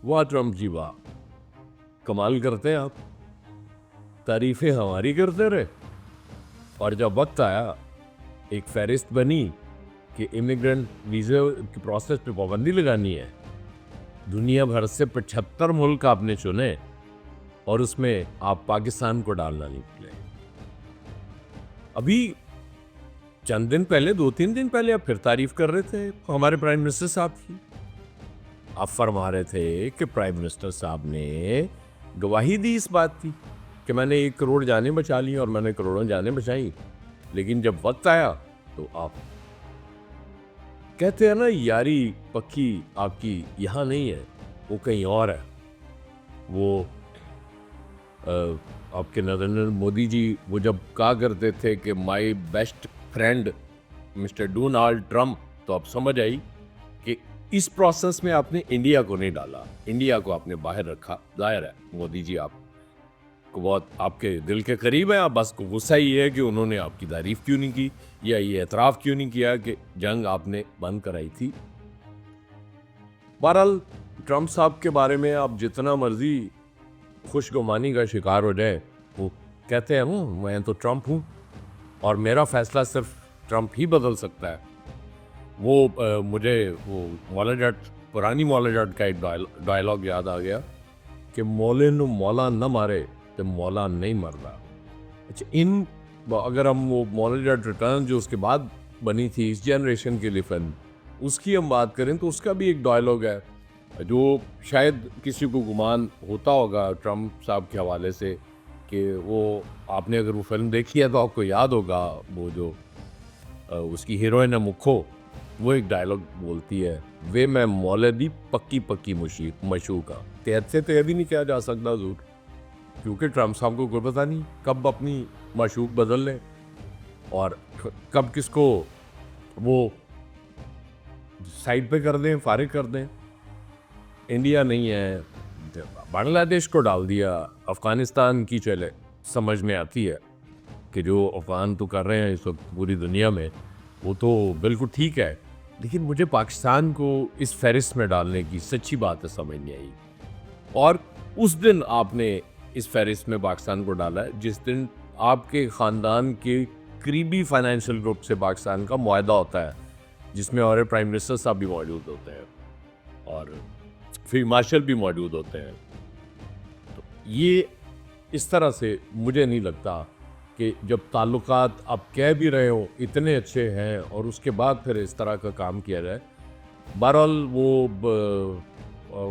वाह ट्रम्प जी वाह, कमाल करते हैं आप, तारीफें हमारी करते रहे। और जब वक्त आया, एक फहरिस्त बनी कि इमिग्रेंट वीज़े की प्रोसेस पे पाबंदी लगानी है, दुनिया भर से 75 मुल्क आपने चुने और उसमें आप पाकिस्तान को डालना निकले। अभी चंद दिन पहले, 2-3 दिन पहले आप फिर तारीफ कर रहे थे हमारे प्राइम मिनिस्टर साहब की। आप फरमा रहे थे कि प्राइम मिनिस्टर साहब ने गवाही दी इस बात की कि मैंने 1 करोड़ जानें बचा ली और मैंने करोड़ों जानें बचाई, लेकिन जब वक्त आया तो आप कहते हैं ना, यारी पक्की आपकी यहाँ नहीं है, वो कहीं और है। वो आपके नरेंद्र मोदी जी वो जब कहा करते थे कि my best friend mister Donald Trump, तो आप समझ आई कि इस प्रोसेस में आपने इंडिया को नहीं डाला, इंडिया को आपने बाहर रखा। जाहिर है मोदी जी आप बहुत आपके दिल के करीब है, आप बस को गुस्सा ही है कि उन्होंने आपकी तारीफ क्यों नहीं की या ये एतराफ़ क्यों नहीं किया कि जंग आपने बंद कराई थी। बहरहाल ट्रम्प साहब के बारे में आप जितना मर्जी खुशगुमानी का शिकार हो जाए, वो कहते हैं मैं तो ट्रम्प हूँ और मेरा फैसला सिर्फ ट्रम्प ही बदल सकता है। वो मुझे वो मौला जट, पुरानी मौला जट का एक डायलॉग याद आ गया कि मौले नु मौला न मारे तो मौला नहीं मरदा। अच्छा, अगर हम वो मौला जट रिटर्न जो उसके बाद बनी थी इस जनरेशन के लिए फिल्म, उसकी हम बात करें तो उसका भी एक डायलॉग है जो शायद किसी को गुमान होता होगा ट्रम्प साहब के हवाले से कि वो, आपने अगर वो फिल्म देखी है तो आपको याद होगा, वो जो उसकी हीरोइन है मुखो, वो एक डायलॉग बोलती है, वे मैं मौले दी पक्की पक्की मशूका। तो ये भी नहीं किया जा सकता हजूर, क्योंकि ट्रम्प साहब को कोई पता नहीं कब अपनी मशूक बदल ले और कब किसको वो साइड पे कर दें, फारिग कर दें। इंडिया नहीं है, बांग्लादेश को डाल दिया, अफ़गानिस्तान की चले समझ में आती है कि जो अफ़गान तो कर रहे हैं इस वक्त पूरी दुनिया में, वो तो बिल्कुल ठीक है, लेकिन मुझे पाकिस्तान को इस फहरिस्त में डालने की सच्ची बात है समझ नहीं आई। और उस दिन आपने इस फहरिस्त में पाकिस्तान को डाला है जिस दिन आपके ख़ानदान के करीबी फाइनेंशियल ग्रुप से पाकिस्तान का मुआहदा होता है, जिसमें हमारे प्राइम मिनिस्टर साहब भी मौजूद होते हैं और फील्ड मार्शल भी मौजूद होते हैं। तो ये इस तरह से मुझे नहीं लगता कि जब ताल्लुकात आप कह भी रहे हो इतने अच्छे हैं और उसके बाद फिर इस तरह का काम किया जाए। बहरहाल वो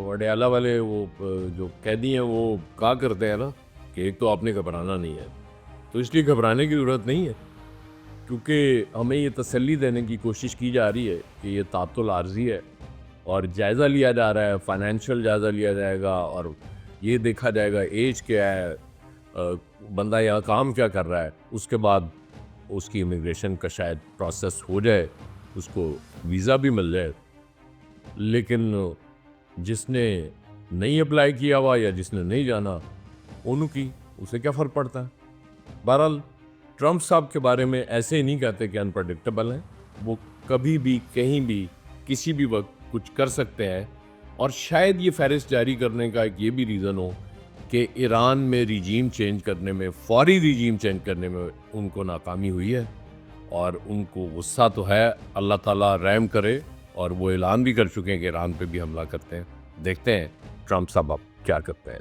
वडियाला वाले जो कैदी हैं वो कहा करते हैं ना कि एक तो आपने घबराना नहीं है, तो इसलिए घबराने की ज़रूरत नहीं है, क्योंकि हमें ये तसल्ली देने की कोशिश की जा रही है कि ये तातुल आर्जी है और जायज़ा लिया जा रहा है, फाइनेंशियल जायज़ा लिया जाएगा और ये देखा जाएगा एज क्या है, बंदा यहाँ काम क्या कर रहा है, उसके बाद उसकी इमिग्रेशन का शायद प्रोसेस हो जाए, उसको वीज़ा भी मिल जाए। लेकिन जिसने नहीं अप्लाई किया हुआ या जिसने नहीं जाना, उनकी उसे क्या फ़र्क पड़ता है। बहरहाल ट्रम्प साहब के बारे में ऐसे ही नहीं कहते कि अनप्रडिक्टेबल हैं, वो कभी भी कहीं भी किसी भी वक्त कुछ कर सकते हैं। और शायद ये फहरिस्त जारी करने का एक ये भी रीज़न हो कि ईरान में रिजीम चेंज करने में, फौरी रिजीम चेंज करने में उनको नाकामी हुई है और उनको गुस्सा तो है, अल्लाह ताला रहम करे, और वो ऐलान भी कर चुके हैं कि ईरान पे भी हमला करते हैं। देखते हैं ट्रम्प साहब अब क्या करते हैं।